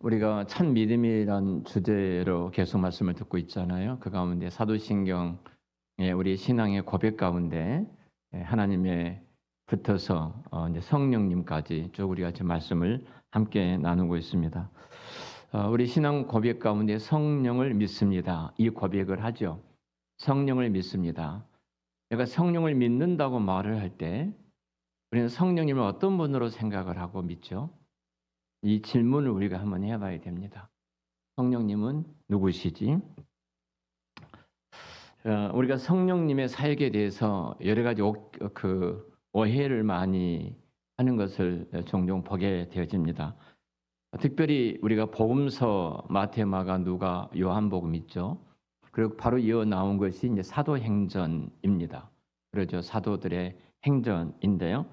우리가 참 믿음이란 주제로 계속 말씀을 듣고 있잖아요. 그 가운데 사도신경의 우리 신앙의 고백 가운데 하나님의 붙어서 이제 성령님까지 쭉 우리가 지금 말씀을 함께 나누고 있습니다. 우리 신앙 고백 가운데 성령을 믿습니다. 이 고백을 하죠. 성령을 믿습니다. 내가 성령을 믿는다고 말을 할 때 우리는 성령님을 어떤 분으로 생각을 하고 믿죠? 이 질문을 우리가 한번 해봐야 됩니다. 성령님은 누구시지? 우리가 성령님의 사역에 대해서 여러 가지 오해를 많이 하는 것을 종종 보게 되어집니다. 특별히 우리가 복음서 마태, 마가, 누가, 요한복음 있죠. 그리고 바로 이어 나온 것이 이제 사도행전입니다. 그러죠. 사도들의 행전인데요.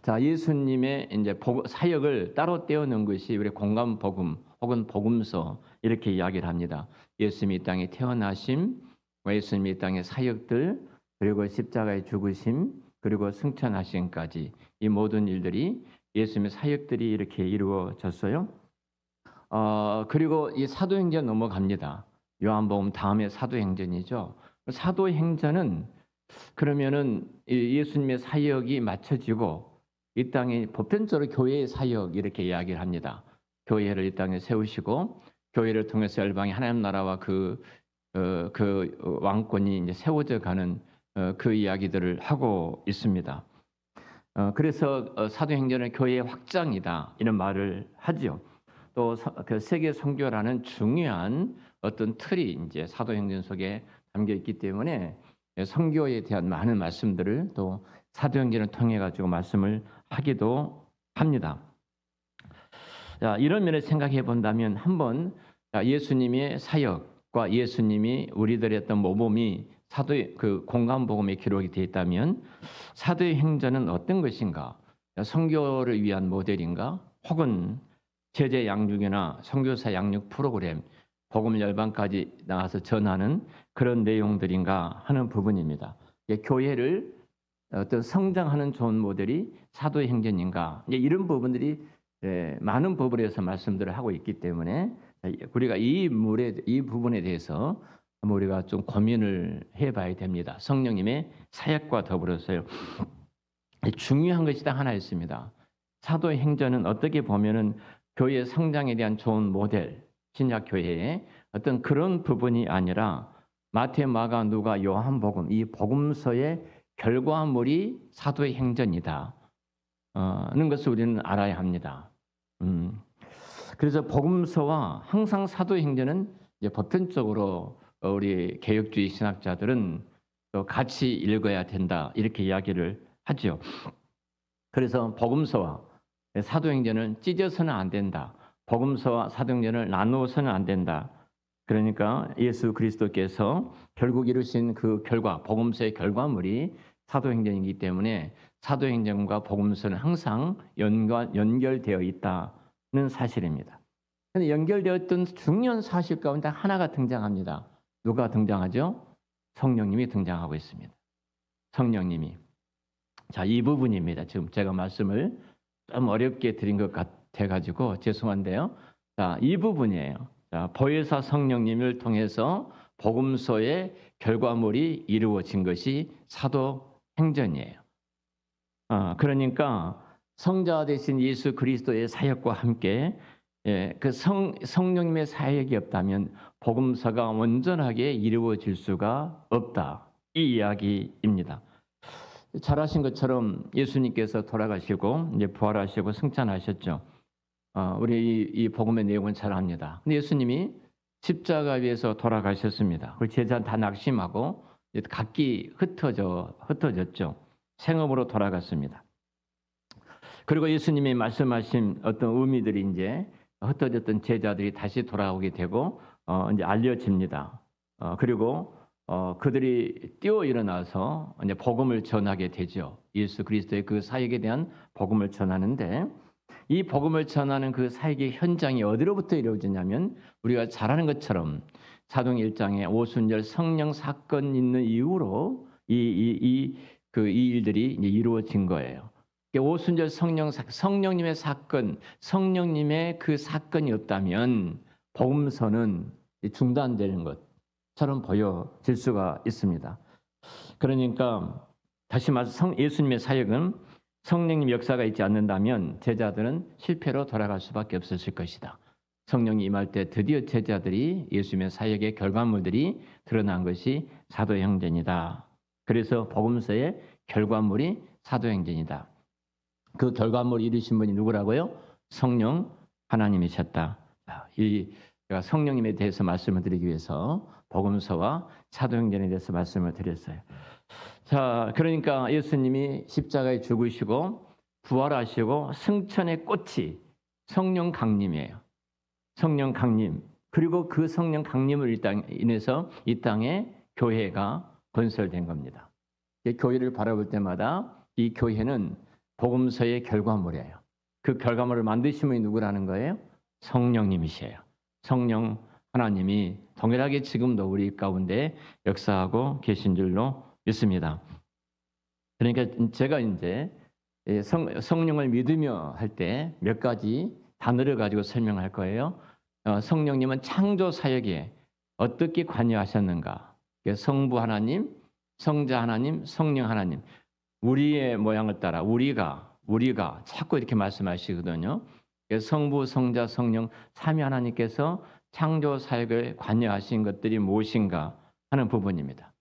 자, 예수님의 이제 사역을 따로 떼어놓은 것이 우리 공감복음 혹은 복음서 이렇게 이야기를 합니다. 예수님이 이 땅에 태어나심, 예수님이 이 땅의 사역들, 그리고 십자가의 죽으심, 그리고 승천하심까지 이 모든 일들이 예수님의 사역들이 이렇게 이루어졌어요. 그리고 이 사도행전 넘어갑니다. 요한복음 다음에 사도행전이죠. 사도행전은 그러면은 예수님의 사역이 마쳐지고 이 땅에 보편적으로 교회의 사역 이렇게 이야기를 합니다. 교회를 이 땅에 세우시고 교회를 통해서 열방의 하나님 나라와 그 왕권이 이제 세워져 가는 그 이야기들을 하고 있습니다. 그래서 사도행전은 교회의 확장이다 이런 말을 하지요. 또 그 세계 선교라는 중요한 어떤 틀이 이제 사도행전 속에 담겨 있기 때문에 선교에 대한 많은 말씀들을 또 사도행전을 통해 가지고 말씀을 하기도 합니다. 자, 이런 면을 생각해 본다면 한번 예수님의 사역과 예수님이 우리들의 어떤 모범이 사도의 그 공감복음에 기록이 되어 있다면 사도의 행전은 어떤 것인가? 선교를 위한 모델인가? 혹은 제자 양육이나 선교사 양육 프로그램, 복음 열방까지 나가서 전하는 그런 내용들인가 하는 부분입니다. 교회를 어떤 성장하는 좋은 모델이 사도의 행전인가? 이런 부분들이 많은 부분에서 말씀들을 하고 있기 때문에 우리가 이 부분에 대해서 우리가 좀 고민을 해봐야 됩니다. 성령님의 사역과 더불어서요. 중요한 것이 딱 하나 있습니다. 사도의 행전은 어떻게 보면은 교회 성장에 대한 좋은 모델, 신약 교회의 어떤 그런 부분이 아니라 마태, 마가, 누가, 요한복음 이 복음서의 결과물이 사도의 행전이다. 는 것을 우리는 알아야 합니다. 그래서 복음서와 항상 사도의 행전은 이제 보편적으로 우리 개혁주의 신학자들은 또 같이 읽어야 된다 이렇게 이야기를 하죠. 그래서 복음서와 사도행전을 찢어서는 안 된다. 복음서와 사도행전을 나누어서는 안 된다. 그러니까 예수 그리스도께서 결국 이루신 그 결과, 복음서의 결과물이 사도행전이기 때문에 사도행전과 복음서는 항상 연결되어 있다는 사실입니다. 그런데 연결되었던 중요한 사실 가운데 하나가 등장합니다. 누가 등장하죠? 성령님이 등장하고 있습니다. 성령님이. 자, 이 부분입니다. 지금 제가 말씀을 좀 어렵게 드린 것 같아가지고 죄송한데요. 자, 이 부분이에요. 자, 보혜사 성령님을 통해서 복음서의 결과물이 이루어진 것이 사도행전이에요. 그러니까 성자 되신 예수 그리스도의 사역과 함께 그 성령님의 사역이 없다면 복음서가 온전하게 이루어질 수가 없다. 이 이야기입니다. 잘 아신 것처럼 예수님께서 돌아가시고 이제 부활하시고 승천하셨죠. 우리 이 복음의 내용은 잘 압니다. 근데 예수님이 십자가 위에서 돌아가셨습니다. 그리고 제자 다 낙심하고 각기 흩어졌죠. 생업으로 돌아갔습니다. 그리고 예수님이 말씀하신 어떤 의미들이 이제 흩어졌던 제자들이 다시 돌아오게 되고 이제 알려집니다. 그리고 그들이 뛰어 일어나서 이제 복음을 전하게 되죠. 예수 그리스도의 그 사역에 대한 복음을 전하는데 이 복음을 전하는 그 사역의 현장이 어디로부터 이루어지냐면 우리가 잘 아는 것처럼 사도행 1장에 오순절 성령 사건 있는 이후로 이 일들이 이제 이루어진 거예요. 오순절 성령님의 사건, 성령님의 그 사건이 없다면 복음서는 중단되는 것처럼 보여질 수가 있습니다. 그러니까 다시 말해서 예수님의 사역은 성령님 역사가 있지 않는다면 제자들은 실패로 돌아갈 수밖에 없었을 것이다. 성령이 임할 때 드디어 제자들이 예수님의 사역의 결과물들이 드러난 것이 사도행전이다. 그래서 복음서의 결과물이 사도행전이다. 그 결과물을 이루신 분이 누구라고요? 성령 하나님이셨다. 제가 성령님에 대해서 말씀을 드리기 위해서 복음서와 사도행전에 대해서 말씀을 드렸어요. 자, 그러니까 예수님이 십자가에 죽으시고 부활하시고 승천의 꽃이 성령 강림이에요. 성령 강림. 그리고 그 성령 강림을 인해서 이 땅에 교회가 건설된 겁니다. 교회를 바라볼 때마다 이 교회는 복음서의 결과물이에요. 그 결과물을 만드신 분이 누구라는 거예요? 성령님이시에요. 성령 하나님이 동일하게 지금도 우리 가운데 역사하고 계신 줄로 믿습니다. 그러니까 제가 이제 성령을 믿으며 할 때 몇 가지 단어를 가지고 설명할 거예요. 성령님은 창조 사역에 어떻게 관여하셨는가? 성부 하나님, 성자 하나님, 성령 하나님. 우리의 모양을 따라 우리가 자꾸 이렇게 말씀하시거든요. 성부, 성자, 성령 삼위 하나님께서 창조 사역을 관여하신 것들이 무엇인가 하는 부분입니다.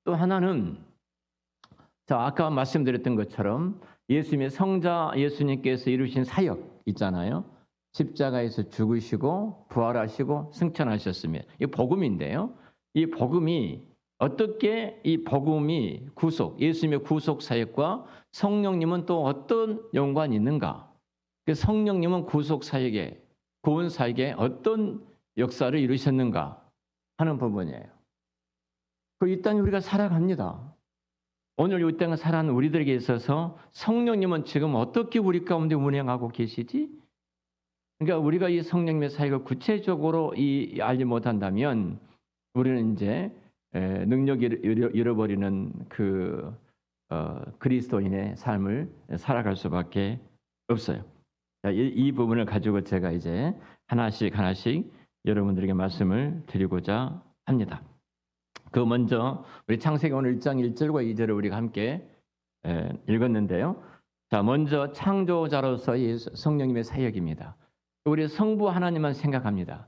또 하나는 아까 말씀드렸던 것처럼 예수님의 성자 예수님께서 이루신 사역 있잖아요. 십자가에서 죽으시고 부활하시고 승천하셨으며 이 복음인데요. 이 복음이 어떻게 이 복음이 예수님의 구속 사역과 성령님은 또 어떤 연관이 있는가? 성령님은 구속 사역에 구원 사역에 어떤 역사를 이루셨는가 하는 부분이에요. 이 땅에 우리가 살아갑니다. 오늘 이 땅을 살아가는 우리들에게 있어서 성령님은 지금 어떻게 우리 가운데 운행하고 계시지? 그러니까 우리가 이 성령님의 사역을 구체적으로 알지 못한다면 우리는 이제 능력이 잃어버리는 그리스도인의 삶을 살아갈 수밖에 없어요. 이 부분을 가지고 제가 이제 하나씩 여러분들에게 말씀을 드리고자 합니다. 먼저 우리 창세기 오늘 1장 1절과 2절을 우리가 함께 읽었는데요. 자, 먼저 창조자로서의 성령님의 사역입니다. 우리 성부 하나님만 생각합니다.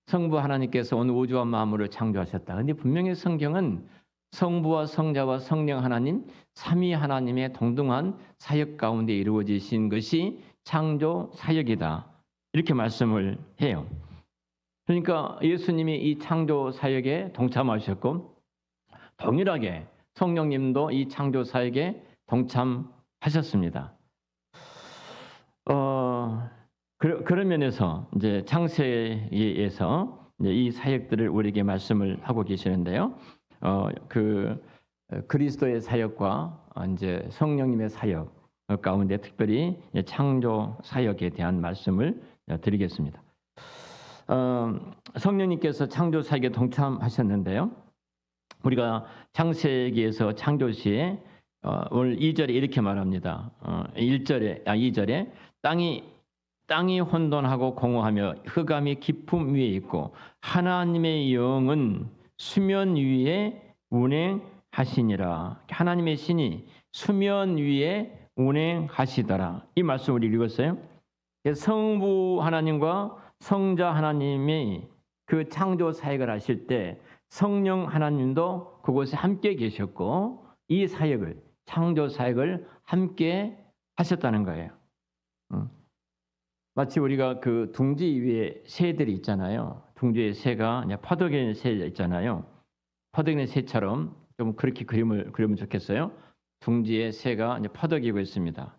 성부 하나님께서 온 우주와 만물을 창조하셨다. 그런데 분명히 성경은 성부와 성자와 성령 하나님, 삼위 하나님의 동등한 사역 가운데 이루어지신 것이 창조 사역이다. 이렇게 말씀을 해요. 그러니까 예수님이 이 창조 사역에 동참하셨고 동일하게 성령님도 이 창조 사역에 동참하셨습니다. 그런 면에서 이제 창세기에서 이 사역들을 우리에게 말씀을 하고 계시는데요. 그리스도의 사역과 이제 성령님의 사역 가운데 특별히 창조 사역에 대한 말씀을 드리겠습니다. 성령님께서 창조 사역에 동참하셨는데요. 우리가 창세기에서 창조시에 오늘 2절에 이렇게 말합니다. 2절에 땅이 혼돈하고 공허하며 흑암이 깊음 위에 있고 하나님의 영은 수면 위에 운행하시니라. 하나님의 신이 수면 위에 운행하시더라. 이 말씀 우리 읽었어요. 성부 하나님과 성자 하나님이 그 창조 사역을 하실 때 성령 하나님도 그곳에 함께 계셨고 이 사역을 창조 사역을 함께 하셨다는 거예요. 마치 우리가 그 둥지 위에 새들이 있잖아요. 둥지의 새가 퍼덕이는 새 있잖아요. 퍼덕이는 새처럼 좀 그렇게 그리면 좋겠어요. 둥지의 새가 퍼덕이고 있습니다.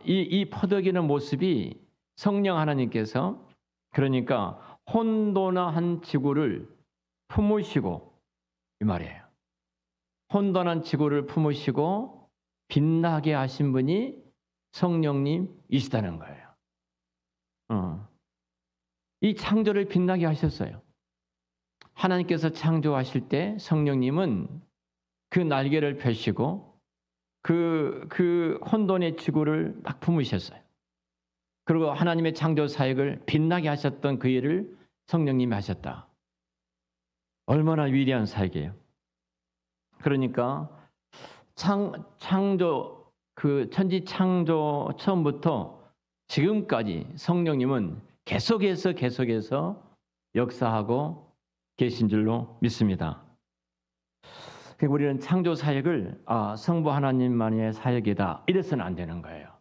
이 퍼덕이는 모습이 성령 하나님께서 그러니까 혼돈한 지구를 품으시고 이 말이에요. 혼돈한 지구를 품으시고 빛나게 하신 분이 성령님이시다는 거예요. 이 창조를 빛나게 하셨어요. 하나님께서 창조하실 때 성령님은 그 날개를 펴시고 그 혼돈의 지구를 막 품으셨어요. 그리고 하나님의 창조 사역을 빛나게 하셨던 그 일을 성령님이 하셨다. 얼마나 위대한 사역이에요. 그러니까 창조, 그 천지 창조 처음부터 지금까지 성령님은 계속해서 역사하고 계신 줄로 믿습니다. 우리는 창조 사역을 성부 하나님만의 사역이다 이래서는 안 되는 거예요.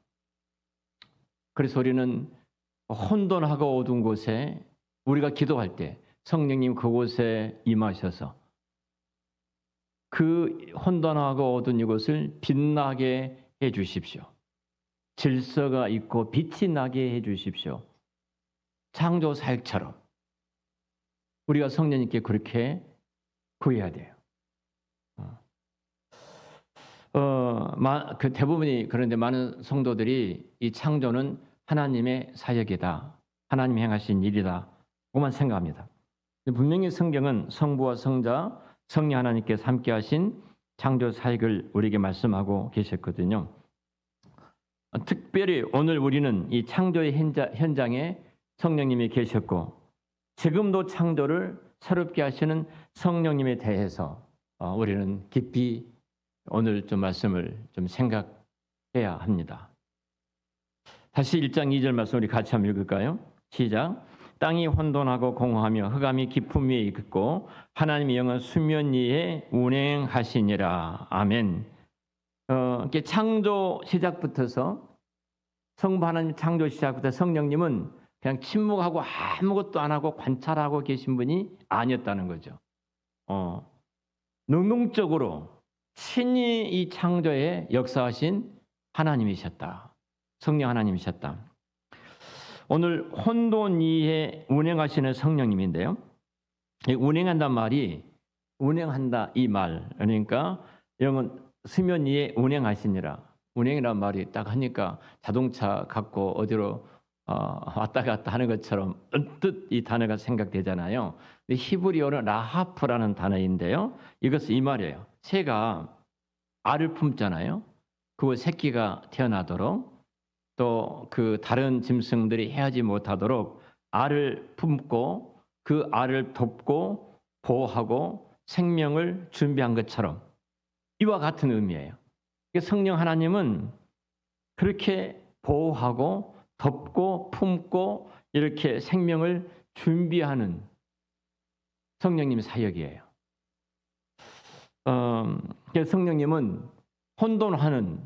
그래서 우리는 혼돈하고 어두운 곳에 우리가 기도할 때 성령님 그곳에 임하셔서 그 혼돈하고 어두운 이곳을 빛나게 해 주십시오. 질서가 있고 빛이 나게 해 주십시오. 창조 사역처럼 우리가 성령님께 그렇게 구해야 돼요. 그 대부분이 그런데 많은 성도들이 이 창조는 하나님의 사역이다. 하나님이 행하신 일이다. 그것만 생각합니다. 분명히 성경은 성부와 성자, 성령 하나님께서 함께 하신 창조 사역을 우리에게 말씀하고 계셨거든요. 특별히 오늘 우리는 이 창조의 현장에 성령님이 계셨고 지금도 창조를 새롭게 하시는 성령님에 대해서 우리는 깊이 오늘 좀 말씀을 좀 생각해야 합니다. 다시 1장 2절 말씀 우리 같이 한번 읽을까요? 시작. 땅이 혼돈하고 공허하며 흑암이 깊음 위에 있고 하나님의 영은 수면 위에 운행하시니라. 아멘. 이렇게 창조 시작부터서 성부 하나님 창조 시작부터 성령님은 그냥 침묵하고 아무것도 안 하고 관찰하고 계신 분이 아니었다는 거죠. 능동적으로 친히 이 창조에 역사하신 하나님이셨다. 성령 하나님이셨다. 오늘 혼돈 위에 운행하시는 성령님인데요. 운행한단 말이 운행한다 이 말. 그러니까 영은 수면 위에 운행하시니라. 운행이란 말이 딱 하니까 자동차 갖고 어디로 왔다 갔다 하는 것처럼 언뜻 이 단어가 생각되잖아요. 근데 히브리어는 라하프라는 단어인데요. 이것은 이 말이에요. 새가 알을 품잖아요. 그 새끼가 태어나도록 또 그 다른 짐승들이 해하지 못하도록 알을 품고 그 알을 돕고 보호하고 생명을 준비한 것처럼 이와 같은 의미예요. 성령 하나님은 그렇게 보호하고 덮고 품고 이렇게 생명을 준비하는 성령님의 사역이에요. 성령님은 혼돈하는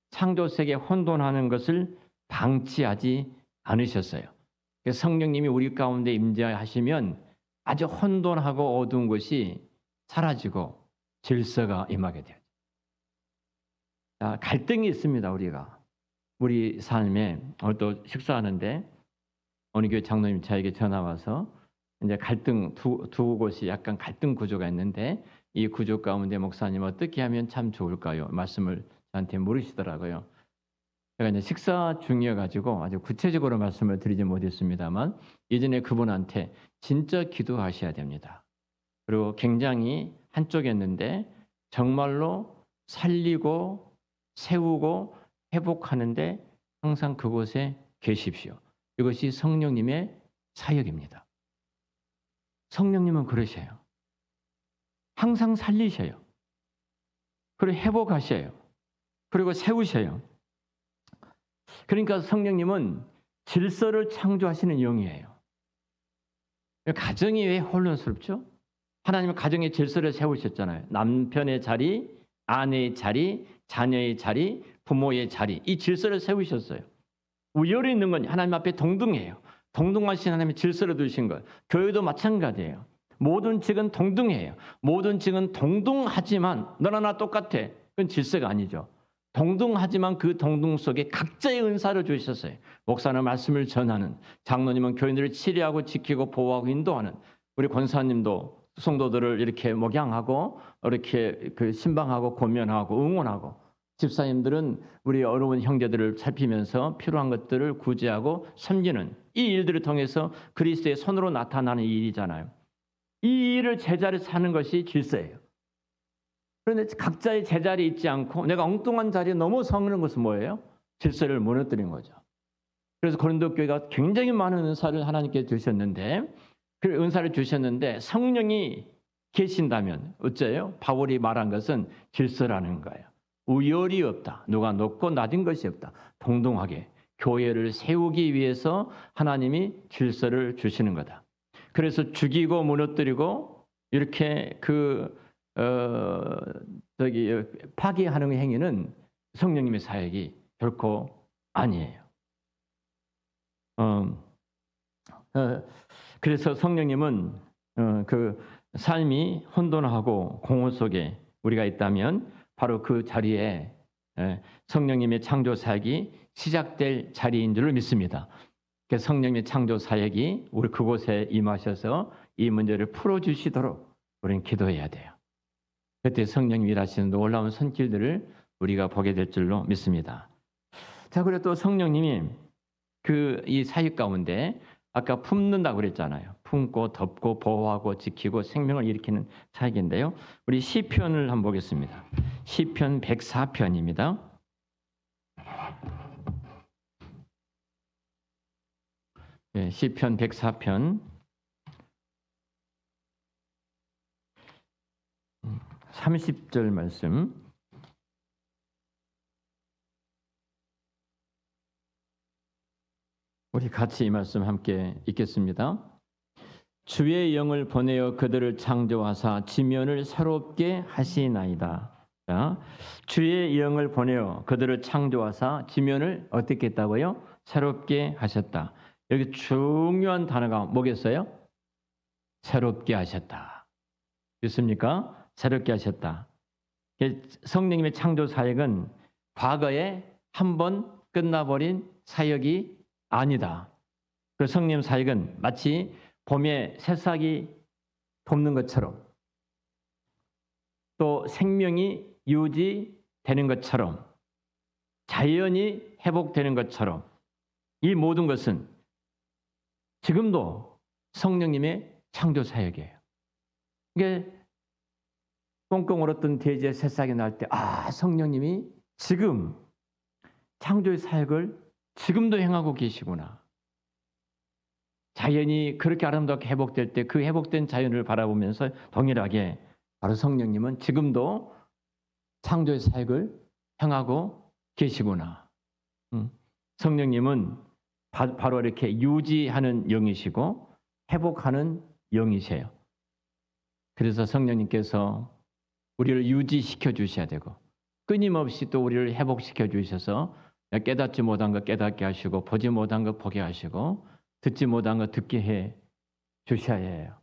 창조 세계 혼돈하는 것을 방치하지 않으셨어요. 성령님이 우리 가운데 임재하시면 아주 혼돈하고 어두운 것이 사라지고 질서가 임하게 돼요. 갈등이 있습니다. 우리 삶에 오늘 또 식사하는데 어느 교회 장로님 저에게 전화 와서 이제 갈등 두 곳이 약간 갈등 구조가 있는데 이 구조 가운데 목사님 어떻게 하면 참 좋을까요? 말씀을 저한테 물으시더라고요. 제가 이제 식사 중이어 가지고 아주 구체적으로 말씀을 드리지 못했습니다만 예전에 그분한테 진짜 기도하셔야 됩니다. 그리고 굉장히 한쪽이었는데 정말로 살리고 세우고 회복하는데 항상 그곳에 계십시오. 이것이 성령님의 사역입니다. 성령님은 그러셔요. 항상 살리셔요. 그리고 회복하셔요. 그리고 세우셔요. 그러니까 성령님은 질서를 창조하시는 영이에요. 가정이 왜 혼란스럽죠? 하나님은 가정의 질서를 세우셨잖아요. 남편의 자리, 아내의 자리, 자녀의 자리, 부모의 자리, 이 질서를 세우셨어요. 우열이 있는 건 하나님 앞에 동등해요. 동등하신 하나님의 질서를 두신 것. 교회도 마찬가지예요. 모든 직은 동등해요. 모든 직은 동등하지만 너나 나 똑같아. 그건 질서가 아니죠. 동등하지만 그 동등 속에 각자의 은사를 주셨어요. 목사는 말씀을 전하는, 장로님은 교인들을 치료하고 지키고 보호하고 인도하는, 우리 권사님도 성도들을 이렇게 목양하고 이렇게 그 신방하고 권면하고 응원하고, 집사님들은 우리 어려운 형제들을 살피면서 필요한 것들을 구제하고 섬기는 이 일들을 통해서 그리스도의 손으로 나타나는 일이잖아요. 이 일을 제자리에서 하는 것이 질서예요. 그런데 각자의 제자리에 있지 않고 내가 엉뚱한 자리에 넘어서는 것은 뭐예요? 질서를 무너뜨린 거죠. 그래서 고린도 교회가 굉장히 많은 은사를 하나님께 주셨는데 그 은사를 주셨는데 성령이 계신다면 어째요? 바울이 말한 것은 질서라는 거예요. 우열이 없다. 누가 높고 낮은 것이 없다. 동등하게 교회를 세우기 위해서 하나님이 질서를 주시는 거다. 그래서 죽이고 무너뜨리고 이렇게 파괴하는 행위는 성령님의 사역이 결코 아니에요. 그래서 성령님은 그 삶이 혼돈하고 공허 속에 우리가 있다면 바로 그 자리에 성령님의 창조 사역이 시작될 자리인 줄 믿습니다. 그래서 성령님의 창조 사역이 우리 그곳에 임하셔서 이 문제를 풀어주시도록 우리는 기도해야 돼요. 그때 성령님이 일하시는 놀라운 손길들을 우리가 보게 될 줄로 믿습니다. 자, 그리고 또 성령님이 이 사역 가운데 아까 품는다고 그랬잖아요. 품고 덮고 보호하고 지키고 생명을 일으키는 사역인데요. 우리 시편을 한번 보겠습니다. 시편 104편입니다. 네, 시편 104편 30절 말씀. 우리 같이 이 말씀 함께 읽겠습니다. 주의 영을 보내어 그들을 창조하사 지면을 새롭게 하시나이다. 자, 주의 영을 보내어 그들을 창조하사 지면을 어떻게 했다고요? 새롭게 하셨다. 여기 중요한 단어가 뭐겠어요? 새롭게 하셨다. 믿습니까? 새롭게 하셨다. 성령님의 창조 사역은 과거에 한 번 끝나버린 사역이 아니다. 그 성령 사역은 마치 봄에 새싹이 돋는 것처럼 또 생명이 유지되는 것처럼 자연이 회복되는 것처럼 이 모든 것은 지금도 성령님의 창조 사역이에요. 이게 꽁꽁 얼었던 대지에 새싹이 날 때 성령님이 지금 창조의 사역을 지금도 행하고 계시구나. 자연이 그렇게 아름답게 회복될 때 그 회복된 자연을 바라보면서 동일하게 바로 성령님은 지금도 창조의 사역을 행하고 계시구나. 성령님은 바로 이렇게 유지하는 영이시고 회복하는 영이세요. 그래서 성령님께서 우리를 유지시켜 주셔야 되고 끊임없이 또 우리를 회복시켜 주셔서 깨닫지 못한 것 깨닫게 하시고 보지 못한 것 보게 하시고 듣지 못한 것 듣게 해 주셔야 해요.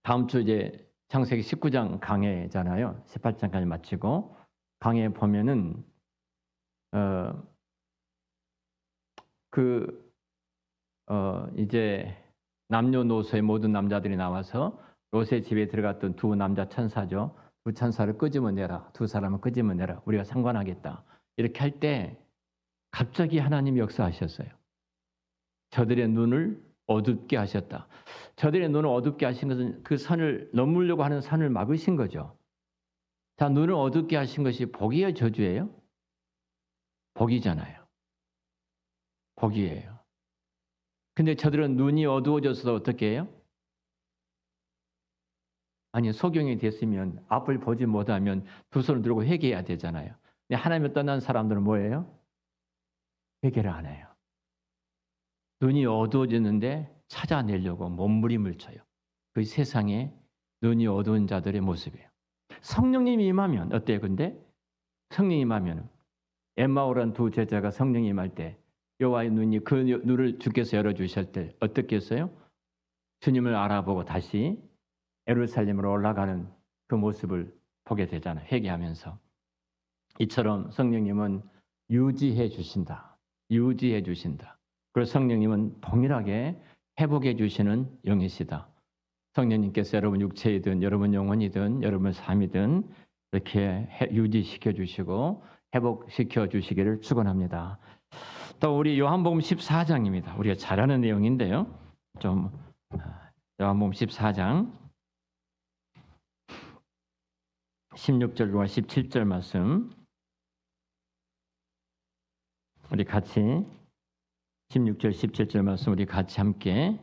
다음 주 이제 창세기 19장 강해잖아요. 18장까지 마치고 강해 보면은 이제 남녀노소의 모든 남자들이 나와서 롯의 집에 들어갔던 두 남자 천사죠. 두 천사를 끄집어내라. 두 사람을 끄집어내라. 우리가 상관하겠다. 이렇게 할 때 갑자기 하나님이 역사하셨어요. 저들의 눈을 어둡게 하셨다. 저들의 눈을 어둡게 하신 것은 그 선을 넘으려고 하는 선을 막으신 거죠. 자, 눈을 어둡게 하신 것이 복이에요, 저주예요? 복이잖아요. 복이에요. 근데 저들은 눈이 어두워져서 어떻게 해요? 아니, 소경이 됐으면 앞을 보지 못하면 두 손을 들고 회개해야 되잖아요. 근데 하나님을 떠난 사람들은 뭐예요? 회개를 안 해요. 눈이 어두워지는데 찾아내려고 몸부림을 쳐요. 그 세상에 눈이 어두운 자들의 모습이에요. 성령님이 임하면 어때요? 근데 성령이 임하면 엠마오라는 두 제자가 성령이 임할 때 여호와의 눈이 그 눈을 주께서 열어주실 때 어떻게 했어요? 주님을 알아보고 다시 예루살렘으로 올라가는 그 모습을 보게 되잖아요. 회개하면서. 이처럼 성령님은 유지해 주신다. 유지해 주신다. 그리고 성령님은 동일하게 회복해 주시는 영이시다. 성령님께서 여러분 육체이든 여러분 영혼이든 여러분 삶이든 이렇게 유지시켜 주시고 회복시켜 주시기를 축원합니다. 또 우리 요한복음 14장입니다. 우리가 잘 아는 내용인데요. 좀 요한복음 14장 16절과 17절 말씀 우리 같이 16절 17절 말씀 우리 같이 함께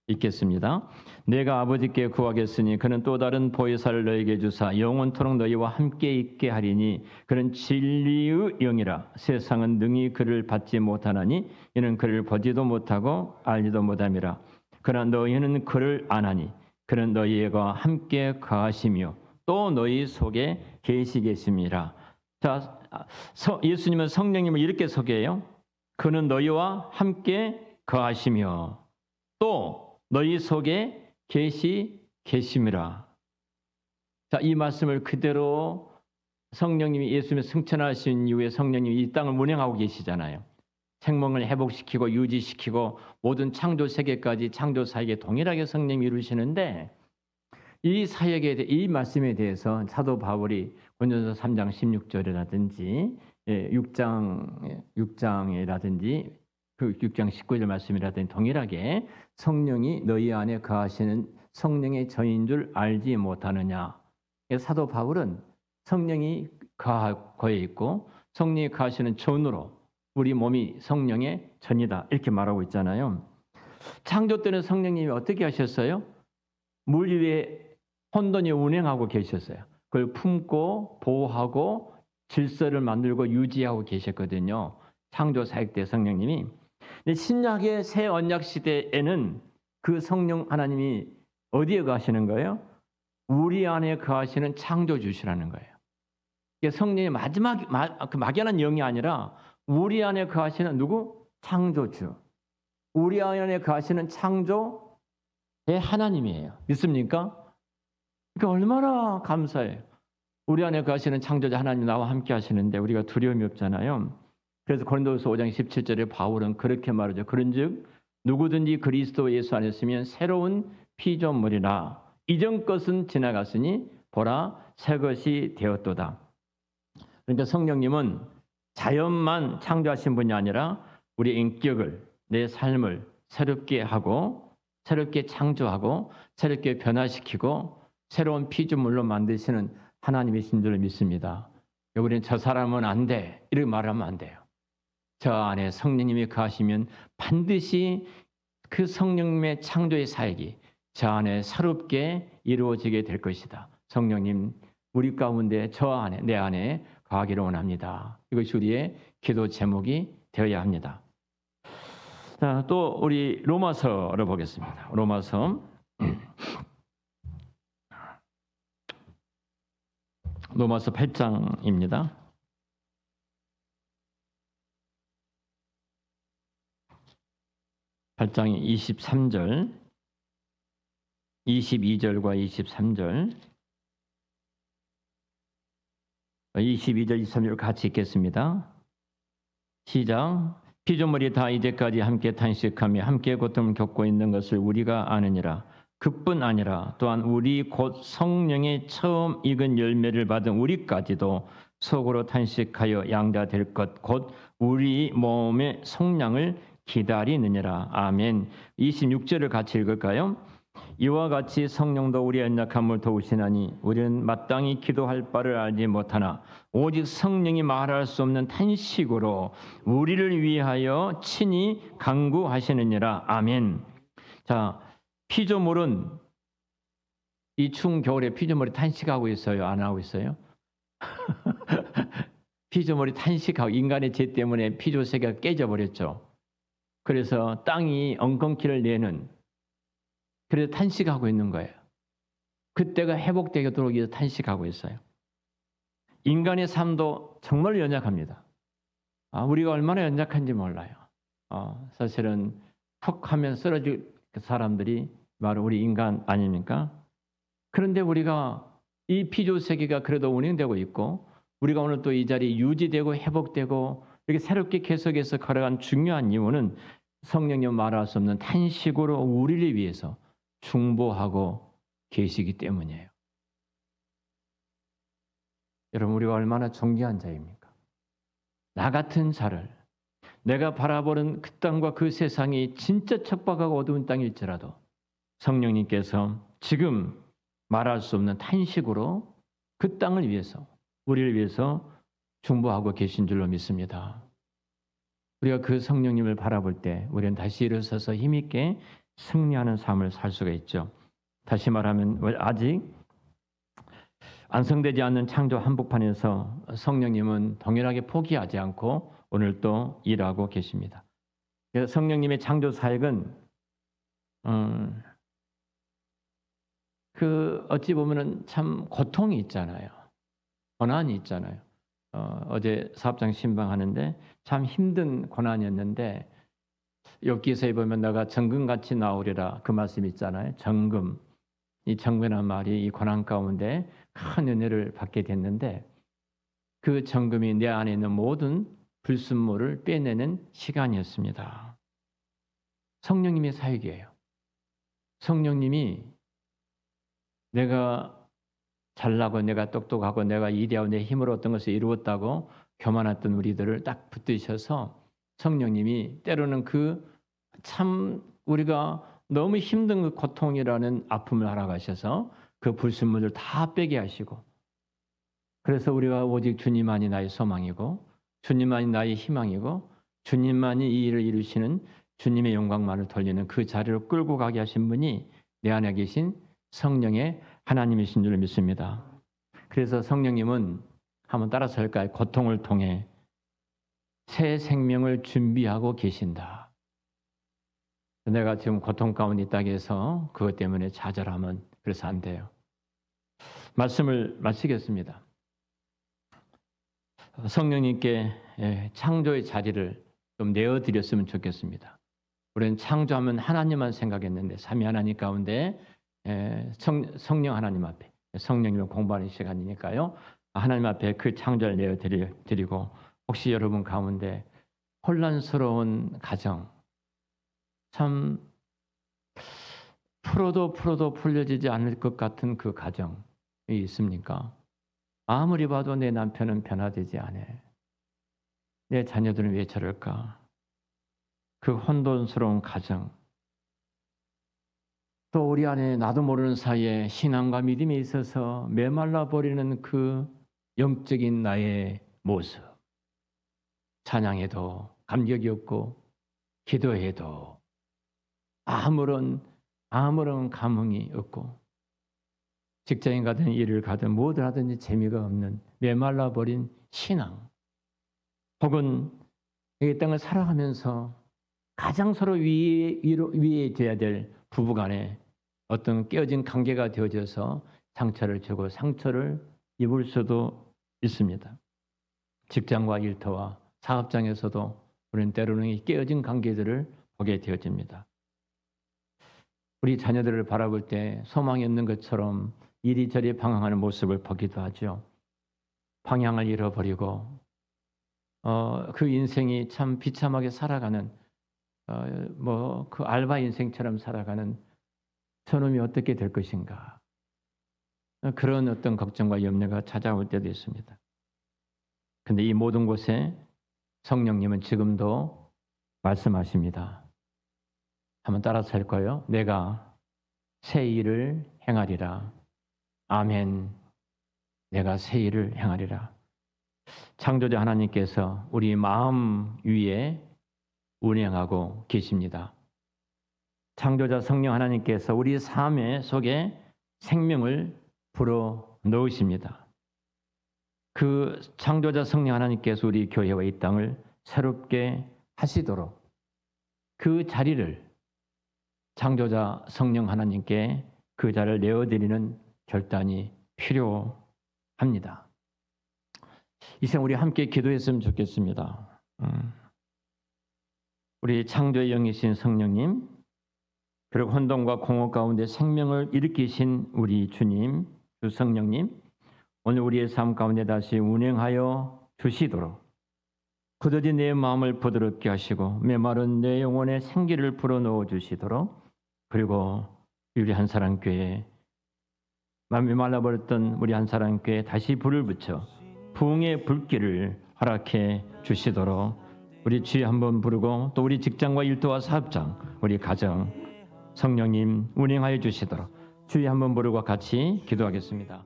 읽겠습니다. 내가 아버지께 구하겠으니 그는 또 다른 보혜사를 너에게 주사 영원토록 너희와 함께 있게 하리니 그는 진리의 영이라. 세상은 능히 그를 받지 못하나니 이는 그를 보지도 못하고 알지도 못함이라. 그러나 너희는 그를 아나니 그는 너희와 함께 거하시며 또 너희 속에 계시겠습니다. 자, 예수님은 성령님을 이렇게 소개해요. 그는 너희와 함께 거하시며 또 너희 속에 계심이라. 자, 이 말씀을 그대로 성령님이 예수님을 승천하신 이후에 성령님이 이 땅을 운행하고 계시잖아요. 생명을 회복시키고 유지시키고 모든 창조 세계까지 창조 사역에 동일하게 성령님이 이루시는데 이 사역에 대해 이 말씀에 대해서 사도 바울이 고린도서 3장 16절이라든지 6장이라든지 그 6장 19절 말씀이라든지 동일하게 성령이 너희 안에 거하시는 성령의 전인 줄 알지 못하느냐. 사도 바울은 성령이 거해 있고 성령이 거하시는 전으로 우리 몸이 성령의 전이다 이렇게 말하고 있잖아요. 창조 때는 성령님이 어떻게 하셨어요? 물 위에 혼돈이 운행하고 계셨어요. 그걸 품고 보호하고 질서를 만들고 유지하고 계셨거든요. 창조 사역 때 성령님이. 근데 신약의 새 언약 시대에는 그 성령 하나님이 어디에 거하시는 거예요? 우리 안에 거하시는 창조주시라는 거예요. 성령의 그 막연한 영이 아니라 우리 안에 거하시는 누구? 창조주. 우리 안에 거하시는 창조의 하나님이에요. 믿습니까? 그러니까 얼마나 감사해요. 우리 안에 거하시는 창조자 하나님 나와 함께 하시는데 우리가 두려움이 없잖아요. 그래서 고린도서 5장 17절에 바울은 그렇게 말하죠. 그런즉 누구든지 그리스도 예수 안에 있으면 새로운 피조물이라. 이전 것은 지나갔으니 보라 새 것이 되었도다. 그러니까 성령님은 자연만 창조하신 분이 아니라 우리 인격을, 내 삶을 새롭게 하고 새롭게 창조하고 새롭게 변화시키고 새로운 피조물로 만드시는 하나님이신 줄 믿습니다. 우리는 저 사람은 안 돼 이렇게 말하면 안 돼요. 저 안에 성령님이 거하시면 반드시 그 성령님의 창조의 사역이 저 안에 새롭게 이루어지게 될 것이다. 성령님 우리 가운데 저 안에 내 안에 거하기를 원합니다. 이것이 우리의 기도 제목이 되어야 합니다. 자, 또 우리 로마서를 보겠습니다. 로마서 8장입니다. 8장이 23절, 22절과 23절, 22절, 23절 같이 읽겠습니다. 시작. 피조물이 다 이제까지 함께 탄식하며 함께 고통을 겪고 있는 것을 우리가 아느니라. 그뿐 아니라 또한 우리 곧 성령의 처음 익은 열매를 받은 우리까지도 속으로 탄식하여 양자될 것 곧 우리 몸의 속량을 기다리느니라. 아멘. 26절을 같이 읽을까요? 이와 같이 성령도 우리의 연약함을 도우시나니 우리는 마땅히 기도할 바를 알지 못하나 오직 성령이 말할 수 없는 탄식으로 우리를 위하여 친히 간구하시느니라. 아멘. 자, 피조물은 이 추운 겨울에 피조물이 탄식하고 있어요? 안 하고 있어요? 피조물이 탄식하고 인간의 죄 때문에 피조 세계가 깨져버렸죠. 그래서 땅이 엉겅퀴를 내는 그래서 탄식하고 있는 거예요. 그때가 회복되도록 위해서 탄식하고 있어요. 인간의 삶도 정말 연약합니다. 우리가 얼마나 연약한지 몰라요. 사실은 푹 하면 쓰러질 사람들이 바로 우리 인간 아닙니까? 그런데 우리가 이 피조 세계가 그래도 운행되고 있고 우리가 오늘 또 이 자리에 유지되고 회복되고 이렇게 새롭게 계속해서 걸어간 중요한 이유는 성령님 말할 수 없는 탄식으로 우리를 위해서 중보하고 계시기 때문이에요. 여러분 우리가 얼마나 존귀한 자입니까? 나 같은 자를 내가 바라보는 그 땅과 그 세상이 진짜 척박하고 어두운 땅일지라도 성령님께서 지금 말할 수 없는 탄식으로 그 땅을 위해서, 우리를 위해서 중보하고 계신 줄로 믿습니다. 우리가 그 성령님을 바라볼 때 우리는 다시 일어서서 힘있게 승리하는 삶을 살 수가 있죠. 다시 말하면 아직 완성되지 않는 창조 한복판에서 성령님은 동일하게 포기하지 않고 오늘도 일하고 계십니다. 그래서 성령님의 창조 사역은 어찌 보면은 참 고통이 있잖아요. 고난이 있잖아요. 어제 사업장 신방하는데 참 힘든 고난이었는데 욥기서에 보면 내가 정금같이 나오리라 그 말씀 있잖아요. 정금. 이 정금이라는 말이 이 고난 가운데 큰 은혜를 받게 됐는데 그 정금이 내 안에 있는 모든 불순물을 빼내는 시간이었습니다. 성령님의 사역이에요. 성령님이 내가 잘나고 내가 똑똑하고 내가 이대하고 내 힘으로 어떤 것을 이루었다고 교만했던 우리들을 딱 붙드셔서 성령님이 때로는 참 우리가 너무 힘든 그 고통이라는 아픔을 알아가셔서 그 불순물을 다 빼게 하시고 그래서 우리가 오직 주님만이 나의 소망이고 주님만이 나의 희망이고 주님만이 이 일을 이루시는 주님의 영광만을 돌리는 그 자리로 끌고 가게 하신 분이 내 안에 계신 성령의 하나님이신 줄 믿습니다. 그래서 성령님은 한번 따라서 할까요? 고통을 통해 새 생명을 준비하고 계신다. 내가 지금 고통 가운데 있다고 해서 그것 때문에 좌절하면 그래서 안 돼요. 말씀을 마치겠습니다. 성령님께 창조의 자리를 좀 내어드렸으면 좋겠습니다. 우리는 창조하면 하나님만 생각했는데 삼위 하나님 가운데 성령 하나님 앞에 성령님을 공부하는 시간이니까요. 하나님 앞에 그 창조를 내어드리고 혹시 여러분 가운데 혼란스러운 가정 참 풀어도 풀려지지 않을 것 같은 그 가정이 있습니까? 아무리 봐도 내 남편은 변화되지 않아. 내 자녀들은 왜 저럴까? 그 혼돈스러운 가정. 또 우리 안에 나도 모르는 사이에 신앙과 믿음에 있어서 메말라 버리는 그 영적인 나의 모습. 찬양해도 감격이 없고 기도해도 아무런 감흥이 없고 직장인 가든 일을 가든 뭐를 하든지 재미가 없는 메말라 버린 신앙 혹은 이 땅을 살아가면서 가장 서로 위에 돼야 될 부부간에 어떤 깨어진 관계가 되어져서 상처를 주고 상처를 입을 수도 있습니다. 직장과 일터와 사업장에서도 우리는 때로는 이 깨어진 관계들을 보게 되어집니다. 우리 자녀들을 바라볼 때 소망이 없는 것처럼 이리저리 방황하는 모습을 보기도 하죠. 방향을 잃어버리고 그 인생이 참 비참하게 살아가는 그 알바 인생처럼 살아가는 저놈이 어떻게 될 것인가 그런 어떤 걱정과 염려가 찾아올 때도 있습니다. 그런데 이 모든 곳에 성령님은 지금도 말씀하십니다. 한번 따라서 할 거예요. 내가 새 일을 행하리라. 아멘. 내가 새 일을 행하리라. 창조자 하나님께서 우리 마음 위에 운행하고 계십니다. 창조자 성령 하나님께서 우리 삶의 속에 생명을 불어 넣으십니다. 그 창조자 성령 하나님께서 우리 교회와 이 땅을 새롭게 하시도록 그 자리를 창조자 성령 하나님께 그 자리를 내어드리는 결단이 필요합니다. 이 시간 우리 함께 기도했으면 좋겠습니다. 우리 창조의 영이신 성령님, 그리고 혼돈과 공허 가운데 생명을 일으키신 우리 주님, 주 성령님, 오늘 우리의 삶 가운데 다시 운행하여 주시도록 굳어진 내 마음을 부드럽게 하시고 메마른 내 영혼에 생기를 불어넣어 주시도록 그리고 우리 한사랑교회 마음이 말라버렸던 우리 한사랑교회에 다시 불을 붙여 부흥의 불길을 허락해 주시도록 우리 주여 한번 부르고 또 우리 직장과 일터와 사업장 우리 가정 성령님 운행하여 주시도록 주여 한번 부르고 같이 기도하겠습니다.